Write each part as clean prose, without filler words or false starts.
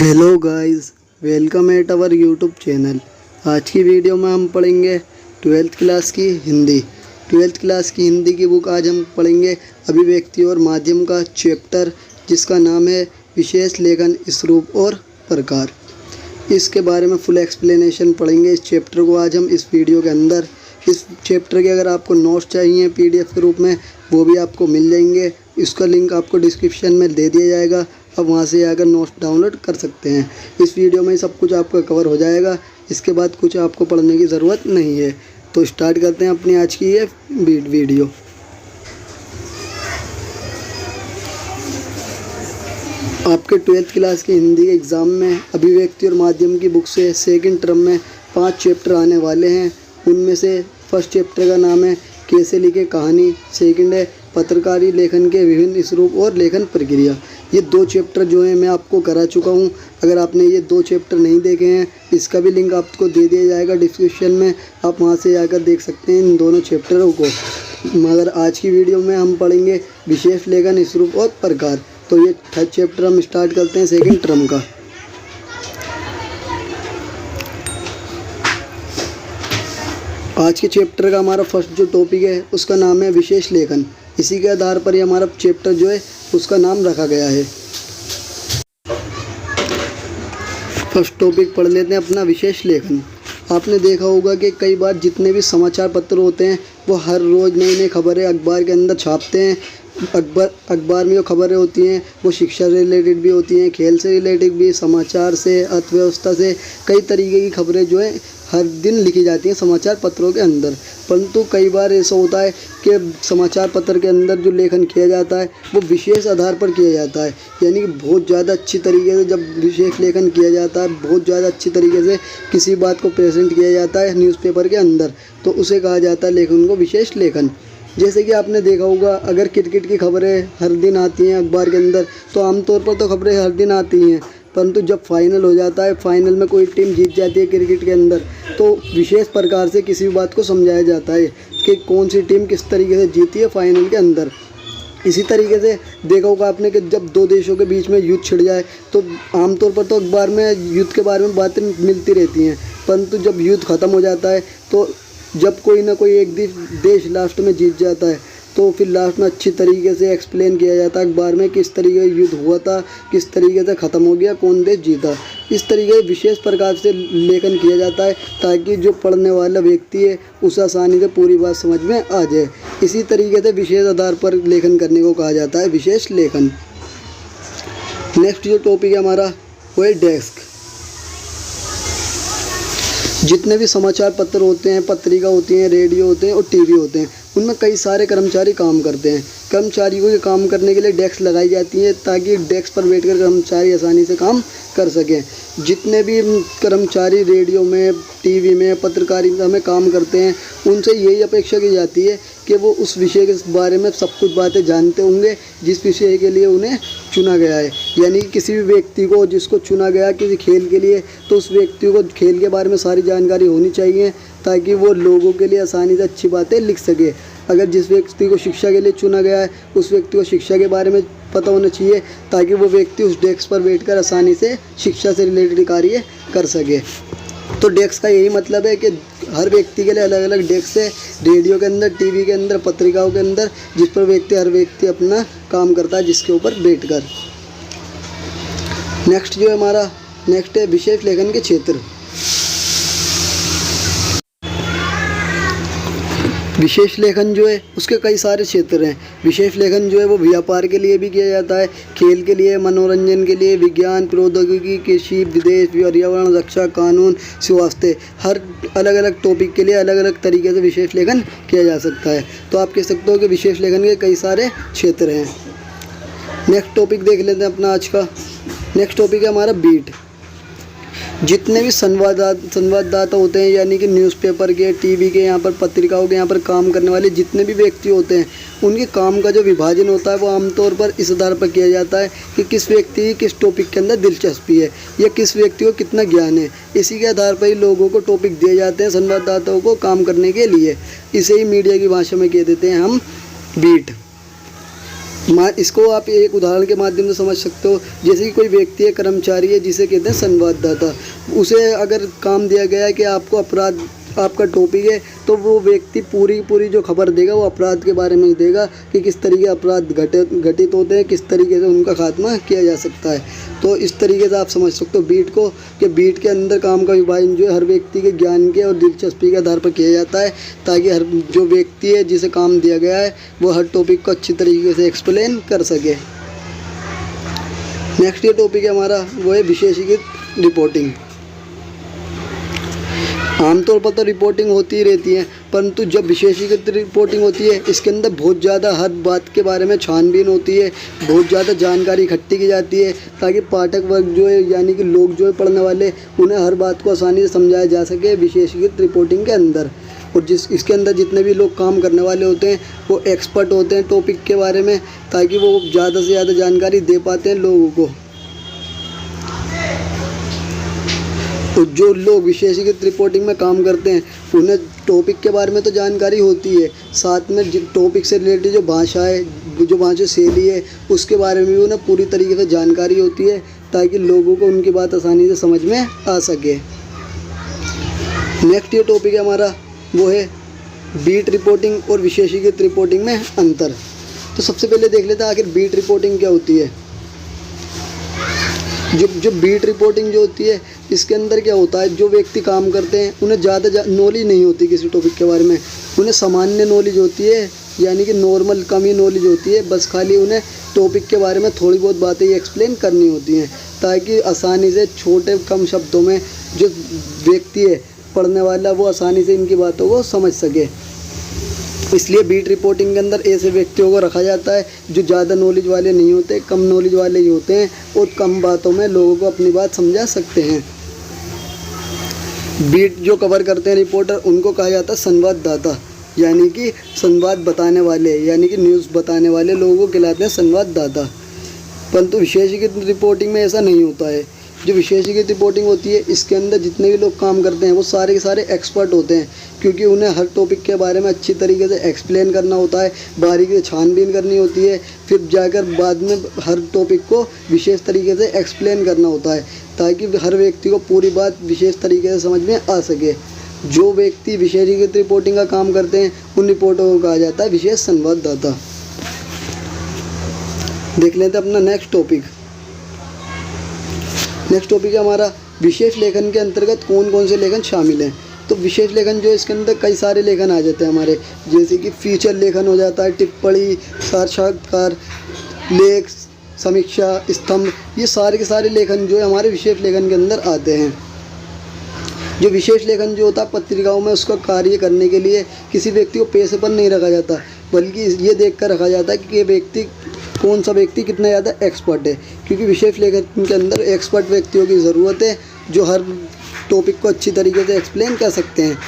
Hello guys, welcome at our YouTube channel. आज की video में हम पढ़ेंगे 12th क्लास की हिंदी। 12th क्लास की हिंदी की बुक आज हम पढ़ेंगे अभिव्यक्ति और माध्यम का चैप्टर, जिसका नाम है विशेष लेखन, स्वरूप और प्रकार। इसके बारे में फुल एक्सप्लेनेशन पढ़ेंगे इस चैप्टर को आज हम इस वीडियो के अंदर। इस चैप्टर के अगर आपको नोट्स चाहिए पीडीएफ के रूप में, वो भी आपको मिल जाएंगे। इसका लिंक आपको डिस्क्रिप्शन में दे दिया जाएगा, अब वहाँ से आकर नोट्स डाउनलोड कर सकते हैं। इस वीडियो में सब कुछ आपका कवर हो जाएगा, इसके बाद कुछ आपको पढ़ने की ज़रूरत नहीं है। तो स्टार्ट करते हैं अपनी आज की ये वीडियो। आपके 12th क्लास की हिंदी के एग्ज़ाम में अभिव्यक्ति और माध्यम की बुक से सेकंड टर्म में 5 चैप्टर आने वाले हैं। उनमें से फर्स्ट चैप्टर का नाम है कैसे लिखे कहानी, सेकंड है पत्रकारी लेखन के विभिन्न स्वरूप और लेखन प्रक्रिया। ये 2 चैप्टर जो हैं मैं आपको करा चुका हूँ। अगर आपने ये 2 चैप्टर नहीं देखे हैं, इसका भी लिंक आपको दे दिया जाएगा डिस्क्रिप्शन में, आप वहाँ से आकर देख सकते हैं इन दोनों चैप्टरों को। मगर आज की वीडियो में हम पढ़ेंगे विशेष लेखन, स्वरूप और प्रकार। तो ये थर्ड चैप्टर हम स्टार्ट करते हैं सेकेंड टर्म का। आज के चैप्टर का हमारा फर्स्ट जो टॉपिक है उसका नाम है विशेष लेखन। इसी के आधार पर ही हमारा चैप्टर जो है उसका नाम रखा गया है। फर्स्ट टॉपिक पढ़ लेते हैं अपना विशेष लेखन। आपने देखा होगा कि कई बार जितने भी समाचार पत्र होते हैं वो हर रोज़ नई नई खबरें अखबार के अंदर छापते हैं। अखबार में जो खबरें होती हैं वो शिक्षा से रिलेटेड भी होती हैं, खेल से रिलेटेड भी, समाचार से, अर्थव्यवस्था से, कई तरीके की खबरें जो है हर दिन लिखी जाती हैं समाचार पत्रों के अंदर। परंतु कई बार ऐसा होता है कि समाचार पत्र के अंदर जो लेखन किया जाता है वो विशेष आधार पर किया जाता है, यानी कि बहुत ज़्यादा अच्छी तरीके से जब विशेष लेखन किया जाता है, बहुत ज़्यादा अच्छी तरीके से किसी बात को प्रेजेंट किया जाता है न्यूज़पेपर के अंदर, तो उसे कहा जाता है लेखन को विशेष लेखन। जैसे कि आपने देखा होगा, अगर क्रिकेट की खबरें हर दिन आती हैं अखबार के अंदर, तो आमतौर पर तो खबरें हर दिन आती हैं, परंतु जब फाइनल हो जाता है, फाइनल में कोई टीम जीत जाती है क्रिकेट के अंदर, तो विशेष प्रकार से किसी भी बात को समझाया जाता है कि कौन सी टीम किस तरीके से जीती है फाइनल के अंदर। इसी तरीके से देखा होगा आपने कि जब 2 देशों के बीच में युद्ध छिड़ जाए तो आमतौर पर तो अखबार में युद्ध के बारे में बातें मिलती रहती हैं, परंतु जब युद्ध ख़त्म हो जाता है तो जब कोई ना कोई एक देश लास्ट में जीत जाता है तो फिर लास्ट में अच्छी तरीके से एक्सप्लेन किया जाता है अखबार में किस तरीके से युद्ध हुआ था, किस तरीके से ख़त्म हो गया, कौन देश जीता। इस तरीके से विशेष प्रकार से लेखन किया जाता है ताकि जो पढ़ने वाला व्यक्ति है उसे आसानी से पूरी बात समझ में आ जाए। इसी तरीके से विशेष आधार पर लेखन करने को कहा जाता है विशेष लेखन। नेक्स्ट जो टॉपिक है हमारा वो है डेस्क। जितने भी समाचार पत्र होते हैं, पत्रिका होती हैं, रेडियो होते हैं और टीवी होते हैं, उनमें कई सारे कर्मचारी काम करते हैं। कर्मचारियों के काम करने के लिए डेस्क लगाई जाती है ताकि डेस्क पर बैठकर कर्मचारी आसानी से काम कर सकें। जितने भी कर्मचारी रेडियो में, टीवी में, पत्रकारिता में काम करते हैं, उनसे यही अपेक्षा की जाती है कि वो उस विषय के बारे में सब कुछ बातें जानते होंगे जिस विषय के लिए उन्हें चुना गया है। यानी कि किसी भी व्यक्ति को जिसको चुना गया किसी खेल के लिए, तो उस व्यक्ति को खेल के बारे में सारी जानकारी होनी चाहिए ताकि वो लोगों के लिए आसानी से अच्छी बातें लिख सके। अगर जिस व्यक्ति को शिक्षा के लिए चुना गया है उस व्यक्ति को शिक्षा के बारे में पता होना चाहिए ताकि वो व्यक्ति उस डेस्क पर बैठकर आसानी से शिक्षा से रिलेटेड कार्य कर सके। तो डेस्क का यही मतलब है कि हर व्यक्ति के लिए अलग अलग डेस्क है, रेडियो के अंदर, टीवी के अंदर, पत्रिकाओं के अंदर, जिस पर हर व्यक्ति अपना काम करता है जिसके ऊपर बैठकर। नेक्स्ट जो हमारा नेक्स्ट है विशेष लेखन के क्षेत्र। विशेष लेखन जो है उसके कई सारे क्षेत्र हैं। विशेष लेखन जो है वो व्यापार के लिए भी किया जाता है, खेल के लिए, मनोरंजन के लिए, विज्ञान, प्रौद्योगिकी, कृषि, विदेश, पर्यावरण, रक्षा, कानून, स्वास्थ्य, हर अलग अलग टॉपिक के लिए अलग अलग तरीके से विशेष लेखन किया जा सकता है। तो आप कह सकते हो कि विशेष लेखन के कई सारे क्षेत्र हैं। नेक्स्ट टॉपिक देख लेते हैं अपना आज का। नेक्स्ट टॉपिक है हमारा बीट। जितने भी संवाददाता होते हैं, यानी कि न्यूज़पेपर के, टीवी के, यहाँ पर पत्रिकाओं के यहाँ पर काम करने वाले जितने भी व्यक्ति होते हैं, उनके काम का जो विभाजन होता है वो आमतौर पर इस आधार पर किया जाता है कि किस व्यक्ति की किस टॉपिक के अंदर दिलचस्पी है या किस व्यक्ति को कितना ज्ञान है। इसी के आधार पर ही लोगों को टॉपिक दिए जाते हैं संवाददाताओं को काम करने के लिए। इसे ही मीडिया की भाषा में कह देते हैं हम बीट। इसको आप एक उदाहरण के माध्यम से समझ सकते हो। जैसे कि कोई व्यक्ति है, कर्मचारी है, जिसे कहते हैं संवाददाता। उसे अगर काम दिया गया है कि आपको अपराध आपका टॉपिक है, तो वो व्यक्ति पूरी जो खबर देगा वो अपराध के बारे में ही देगा कि किस तरीके अपराध घटित होते हैं, किस तरीके से उनका खात्मा किया जा सकता है। तो इस तरीके से आप समझ सकते हो बीट को, कि बीट के अंदर काम का विभाजन जो है हर व्यक्ति के ज्ञान के और दिलचस्पी के आधार पर किया जाता है, ताकि हर जो व्यक्ति है जिसे काम दिया गया है वो हर टॉपिक को अच्छी तरीके से एक्सप्लेन कर सके। नेक्स्ट ये टॉपिक है हमारा, वो है विशेषीकृत रिपोर्टिंग। आमतौर पर तो रिपोर्टिंग होती ही रहती है, परंतु जब विशेषीकृत रिपोर्टिंग होती है, इसके अंदर बहुत ज़्यादा हर बात के बारे में छानबीन होती है, बहुत ज़्यादा जानकारी इकट्ठी की जाती है, ताकि पाठक वर्ग जो है, यानी कि लोग जो है पढ़ने वाले, उन्हें हर बात को आसानी से समझाया जा सके विशेषीकृत रिपोर्टिंग के अंदर। और इसके अंदर जितने भी लोग काम करने वाले होते हैं वो एक्सपर्ट होते हैं टॉपिक के बारे में, ताकि वो ज़्यादा से ज़्यादा जानकारी दे पाते हैं लोगों को। तो जो लोग विशेषीकृत रिपोर्टिंग में काम करते हैं उन्हें टॉपिक के बारे में तो जानकारी होती है, साथ में टॉपिक से रिलेटेड जो भाषा है, जो भाषा शैली है, उसके बारे में भी उन्हें पूरी तरीके से जानकारी होती है, ताकि लोगों को उनकी बात आसानी से समझ में आ सके। नेक्स्ट ये टॉपिक है हमारा, वो है बीट रिपोर्टिंग और विशेषीकृत रिपोर्टिंग में अंतर। तो सबसे पहले देख लेते हैं आखिर बीट रिपोर्टिंग क्या होती है। जो बीट रिपोर्टिंग जो होती है, इसके अंदर क्या होता है, जो व्यक्ति काम करते हैं उन्हें ज़्यादा नॉलेज नहीं होती किसी टॉपिक के बारे में, उन्हें सामान्य नॉलेज होती है, यानी कि नॉर्मल कम ही नॉलेज होती है। बस खाली उन्हें टॉपिक के बारे में थोड़ी बहुत बातें ही एक्सप्लेन करनी होती हैं, ताकि आसानी से छोटे कम शब्दों में जो व्यक्ति है पढ़ने वाला वो आसानी से इनकी बातों को समझ सके। इसलिए बीट रिपोर्टिंग के अंदर ऐसे व्यक्तियों को रखा जाता है जो ज़्यादा नॉलेज वाले नहीं होते, कम नॉलेज वाले ही होते हैं और कम बातों में लोगों को अपनी बात समझा सकते हैं। बीट जो कवर करते हैं रिपोर्टर, उनको कहा जाता है संवाददाता, यानी कि संवाद बताने वाले, यानी कि न्यूज़ बताने वाले लोगों को कहलाते हैं संवाददाता। परंतु विशेषीकृत रिपोर्टिंग में ऐसा नहीं होता है। जो विशेषीकृत रिपोर्टिंग होती है, इसके अंदर जितने भी लोग काम करते हैं वो सारे के सारे एक्सपर्ट होते हैं, क्योंकि उन्हें हर टॉपिक के बारे में अच्छी तरीके से एक्सप्लेन करना होता है, बारीकी से छानबीन करनी होती है, फिर जाकर बाद में हर टॉपिक को विशेष तरीके से एक्सप्लेन करना होता है, ताकि हर व्यक्ति को पूरी बात विशेष तरीके से समझ में आ सके। जो व्यक्ति विशेषीकृत रिपोर्टिंग का काम करते हैं उन रिपोर्टरों को कहा जाता है विशेष संवाददाता। देख लेते हैं अपना नेक्स्ट टॉपिक। नेक्स्ट टॉपिक है हमारा विशेष लेखन के अंतर्गत कौन कौन से लेखन शामिल हैं। तो विशेष लेखन जो है, इसके अंदर कई सारे लेखन आ जाते हैं हमारे, जैसे कि फीचर लेखन हो जाता है, टिप्पणी, साक्षात्कार, लेख, समीक्षा, स्तंभ, ये सारे के सारे लेखन जो है हमारे विशेष लेखन के अंदर आते हैं। जो विशेष लेखन जो होता है पत्रिकाओं में, उसका कार्य करने के लिए किसी व्यक्ति को पेशे पर नहीं रखा जाता, बल्कि ये देखकर रखा जाता है कि ये व्यक्ति कौन सा व्यक्ति कितना ज़्यादा एक्सपर्ट है, क्योंकि विशेष लेखन के अंदर एक्सपर्ट व्यक्तियों की ज़रूरत है जो हर टॉपिक को अच्छी तरीके से एक्सप्लेन कर सकते हैं।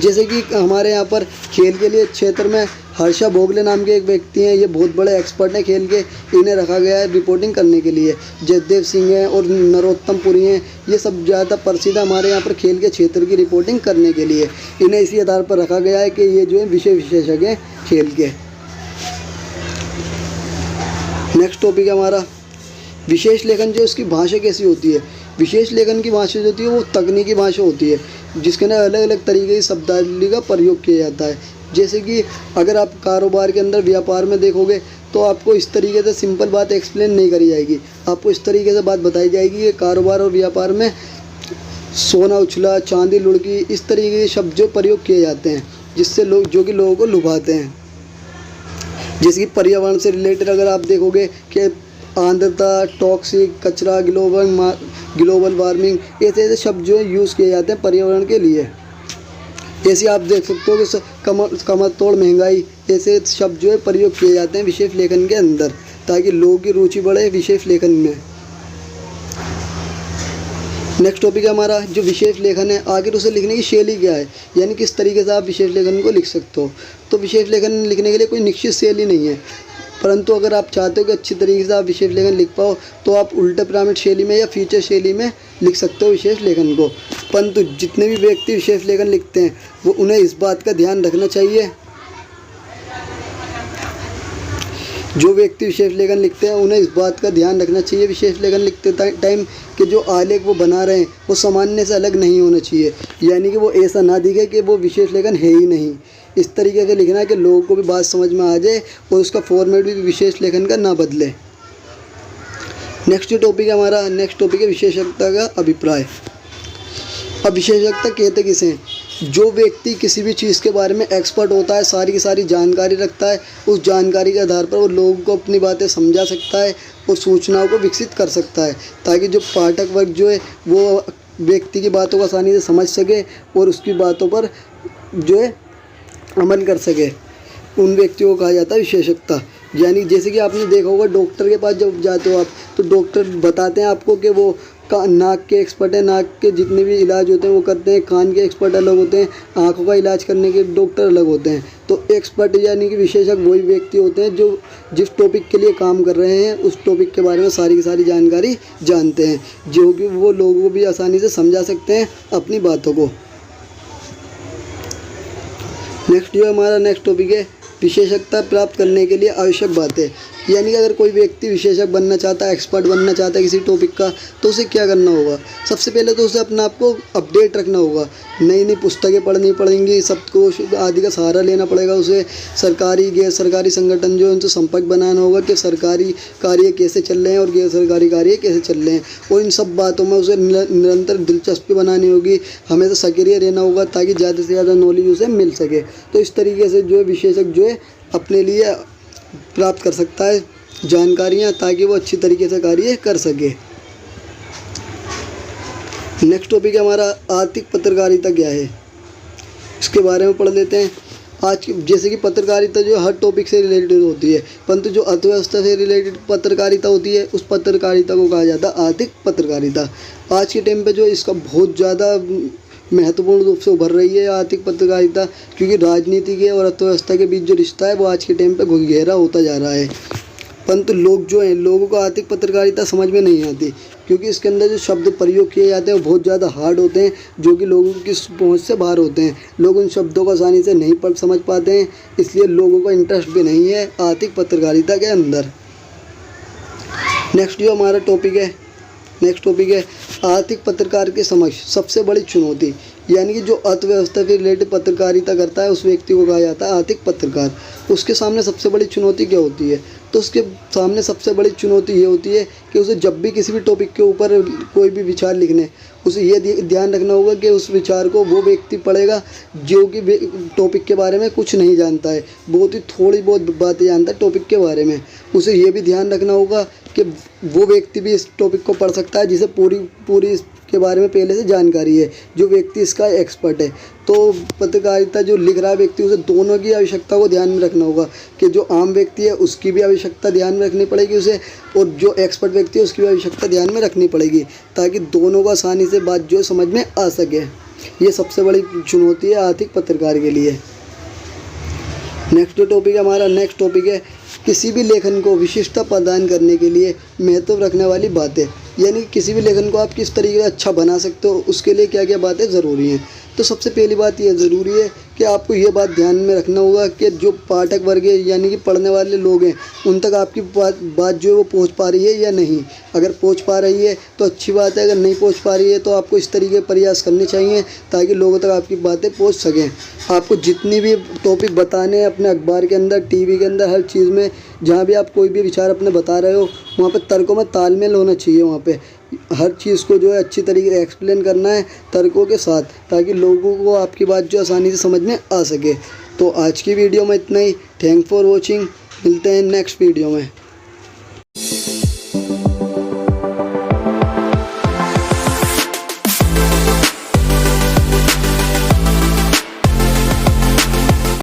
जैसे कि हमारे यहाँ पर खेल के लिए क्षेत्र में हर्षा भोगले नाम के एक व्यक्ति हैं, ये बहुत बड़े एक्सपर्ट हैं खेल के, इन्हें रखा गया है रिपोर्टिंग करने के लिए। जयदेव सिंह हैं और नरोत्तम पुरी हैं, ये सब ज़्यादा प्रसिद्ध हमारे यहाँ पर खेल के क्षेत्र की रिपोर्टिंग करने के लिए। इन्हें इसी आधार पर रखा गया है कि ये जो है विषय विशेषज्ञ हैं खेल के। नेक्स्ट टॉपिक है हमारा विशेष लेखन। जो इसकी भाषा कैसी होती है, विशेष लेखन की भाषा जो होती है वो तकनीकी भाषा होती है, जिसके अंदर अलग अलग तरीके की शब्दावली का प्रयोग किया जाता है। जैसे कि अगर आप कारोबार के अंदर, व्यापार में देखोगे तो आपको इस तरीके से सिंपल बात एक्सप्लेन नहीं करी जाएगी, आपको इस तरीके से बात बताई जाएगी कि कारोबार और व्यापार में सोना उछला, चांदी लुढ़की, इस तरीके के शब्द जो प्रयोग किए जाते हैं, जिससे लोग जो कि लोगों को लुभाते हैं। जैसे कि पर्यावरण से रिलेटेड अगर आप देखोगे कि आर्द्रता, टॉक्सिक, कचरा, ग्लोबल वार्मिंग, ऐसे ऐसे शब्द जो है यूज़ किए जाते हैं पर्यावरण के लिए। ऐसे आप देख सकते हो कि कमर तोड़ महंगाई, ऐसे शब्द जो है प्रयोग किए जाते हैं विशेष लेखन के अंदर, ताकि लोगों की रुचि बढ़े विशेष लेखन में। नेक्स्ट टॉपिक है हमारा जो विशेष लेखन है, आखिर उसे लिखने की शैली क्या है, यानी किस तरीके से आप विशेष लेखन को लिख सकते हो। तो विशेष लेखन लिखने के लिए कोई निश्चित शैली नहीं है, परंतु अगर आप चाहते हो कि अच्छी तरीके से आप विशेष लेखन लिख पाओ तो आप उल्टा पिरामिड शैली में या फीचर शैली में लिख सकते हो विशेष लेखन को। परंतु जितने भी व्यक्ति विशेष लेखन लिखते हैं वो उन्हें इस बात का ध्यान रखना चाहिए जो व्यक्ति विशेष लेखन लिखते हैं उन्हें इस बात का ध्यान रखना चाहिए विशेष लेखन लिखते टाइम कि जो आलेख वो बना रहे हैं वो सामान्य से अलग नहीं होना चाहिए, यानी कि वो ऐसा ना दिखे कि वो विशेष लेखन है ही नहीं। इस तरीके से लिखना है कि लोगों को भी बात समझ में आ जाए और उसका फॉर्मेट भी विशेष लेखन का ना बदले। नेक्स्ट टॉपिक है विशेषज्ञता का अभिप्राय। अब विशेषज्ञता कहते किसे हैं? जो व्यक्ति किसी भी चीज़ के बारे में एक्सपर्ट होता है, सारी की सारी जानकारी रखता है, उस जानकारी के आधार पर वो लोगों को अपनी बातें समझा सकता है और सूचनाओं को विकसित कर सकता है, ताकि जो पाठक वर्ग जो है वो व्यक्ति की बातों को आसानी से समझ सके और उसकी बातों पर जो है अमल कर सके। उन व्यक्तियों को कहा जाता है विशेषज्ञता। यानी जैसे कि आपने देखा होगा, डॉक्टर के पास जब जाते हो आप तो डॉक्टर बताते हैं आपको कि वो नाक के एक्सपर्ट है, नाक के जितने भी इलाज होते हैं वो करते हैं, कान के एक्सपर्ट अलग होते हैं, आँखों का इलाज करने के डॉक्टर अलग होते हैं। तो एक्सपर्ट यानी कि विशेषज्ञ वही व्यक्ति होते हैं जो जिस टॉपिक के लिए काम कर रहे हैं उस टॉपिक के बारे में सारी की सारी जानकारी जानते हैं, जो कि वो लोगों को भी आसानी से समझा सकते हैं अपनी बातों को। नेक्स्ट टॉपिक है विशेषज्ञता प्राप्त करने के लिए आवश्यक बातें। यानी कि अगर कोई व्यक्ति विशेषज्ञ बनना चाहता है, एक्सपर्ट बनना चाहता है किसी टॉपिक का, तो उसे क्या करना होगा? सबसे पहले तो उसे अपने आप को अपडेट रखना होगा, नई नई पुस्तकें पढ़नी पड़ेंगी, सबको आदि का सहारा लेना पड़ेगा उसे। सरकारी गैर सरकारी संगठन जो है उनसे संपर्क बनाना होगा कि सरकारी कार्य कैसे चल रहे हैं और गैर सरकारी कार्य कैसे चल रहे हैं, और इन सब बातों में उसे निरंतर दिलचस्पी बनानी होगी, हमेशा सक्रिय रहना होगा ताकि ज़्यादा से ज़्यादा नॉलेज उसे मिल सके। तो इस तरीके से जो है विशेषज्ञ जो है अपने लिए प्राप्त कर सकता है जानकारियाँ, ताकि वो अच्छी तरीके से कार्य कर सके। नेक्स्ट टॉपिक है हमारा आर्थिक पत्रकारिता क्या है, इसके बारे में पढ़ लेते हैं। आज जैसे कि पत्रकारिता जो हर टॉपिक से रिलेटेड होती है, परंतु जो अर्थव्यवस्था से रिलेटेड पत्रकारिता होती है उस पत्रकारिता को कहा जाता है आर्थिक पत्रकारिता। आज के टाइम पे जो इसका बहुत ज़्यादा महत्वपूर्ण रूप से उभर रही है आर्थिक पत्रकारिता, क्योंकि राजनीति के और अर्थव्यवस्था के बीच जो रिश्ता है वो आज के टाइम पे गहरा होता जा रहा है। परंतु लोगों को आर्थिक पत्रकारिता समझ में नहीं आती, क्योंकि इसके अंदर जो शब्द प्रयोग किए जाते हैं वो बहुत ज़्यादा हार्ड होते हैं, जो कि लोगों की पहुंच से बाहर होते हैं। लोग उन शब्दों को आसानी से नहीं समझ पाते हैं, इसलिए लोगों का इंटरेस्ट भी नहीं है आर्थिक पत्रकारिता के अंदर। नेक्स्ट टॉपिक है आर्थिक पत्रकार के समक्ष सबसे बड़ी चुनौती। यानी कि जो अर्थव्यवस्था के रिलेटेड पत्रकारिता करता है उस व्यक्ति को कहा जाता है आर्थिक पत्रकार। उसके सामने सबसे बड़ी चुनौती क्या होती है? तो उसके सामने सबसे बड़ी चुनौती ये होती है कि उसे जब भी किसी भी टॉपिक के ऊपर कोई भी विचार लिखने, उसे ये ध्यान रखना होगा कि उस विचार को वो व्यक्ति पढ़ेगा जो कि टॉपिक के बारे में कुछ नहीं जानता है, बहुत ही थोड़ी बहुत बातें जानता है टॉपिक के बारे में। उसे ये भी ध्यान रखना होगा कि वो व्यक्ति भी इस टॉपिक को पढ़ सकता है जिसे पूरी के बारे में पहले से जानकारी है, जो व्यक्ति इसका एक्सपर्ट है। तो पत्रकारिता जो लिख रहा है व्यक्ति, उसे दोनों की आवश्यकता को ध्यान में रखना होगा कि जो आम व्यक्ति है उसकी भी आवश्यकता ध्यान में रखनी पड़ेगी उसे, और जो एक्सपर्ट व्यक्ति है उसकी भी आवश्यकता ध्यान में रखनी पड़ेगी, ताकि दोनों को आसानी से बात जो समझ में आ सके। ये सबसे बड़ी चुनौती है आर्थिक पत्रकार के लिए। नेक्स्ट टॉपिक है किसी भी लेखन को विशिष्टता प्रदान करने के लिए महत्व रखने वाली बातें। यानी किसी भी लेखन को आप किस तरीके से अच्छा बना सकते हो, उसके लिए क्या क्या बातें ज़रूरी हैं। तो सबसे पहली बात यह ज़रूरी है कि आपको ये बात ध्यान में रखना होगा कि जो पाठक वर्ग है यानी कि पढ़ने वाले लोग हैं उन तक आपकी बात जो है वो पहुंच पा रही है या नहीं। अगर पहुंच पा रही है तो अच्छी बात है, अगर नहीं पहुंच पा रही है तो आपको इस तरीके प्रयास करने चाहिए ताकि लोगों तक आपकी बातें पहुंच सकें। आपको जितनी भी टॉपिक बताने हैं अपने अखबार के अंदर, टीवी के अंदर, हर चीज़ में जहाँ भी आप कोई भी विचार अपने बता रहे हो वहाँ पर तर्कों में तालमेल होना चाहिए। वहाँ पे हर चीज़ को जो है अच्छी तरीके से एक्सप्लेन करना है तर्कों के साथ, ताकि लोगों को आपकी बात जो आसानी से समझ में आ सके। तो आज की वीडियो में इतना ही। Thank for watching. मिलते हैं नेक्स्ट वीडियो में।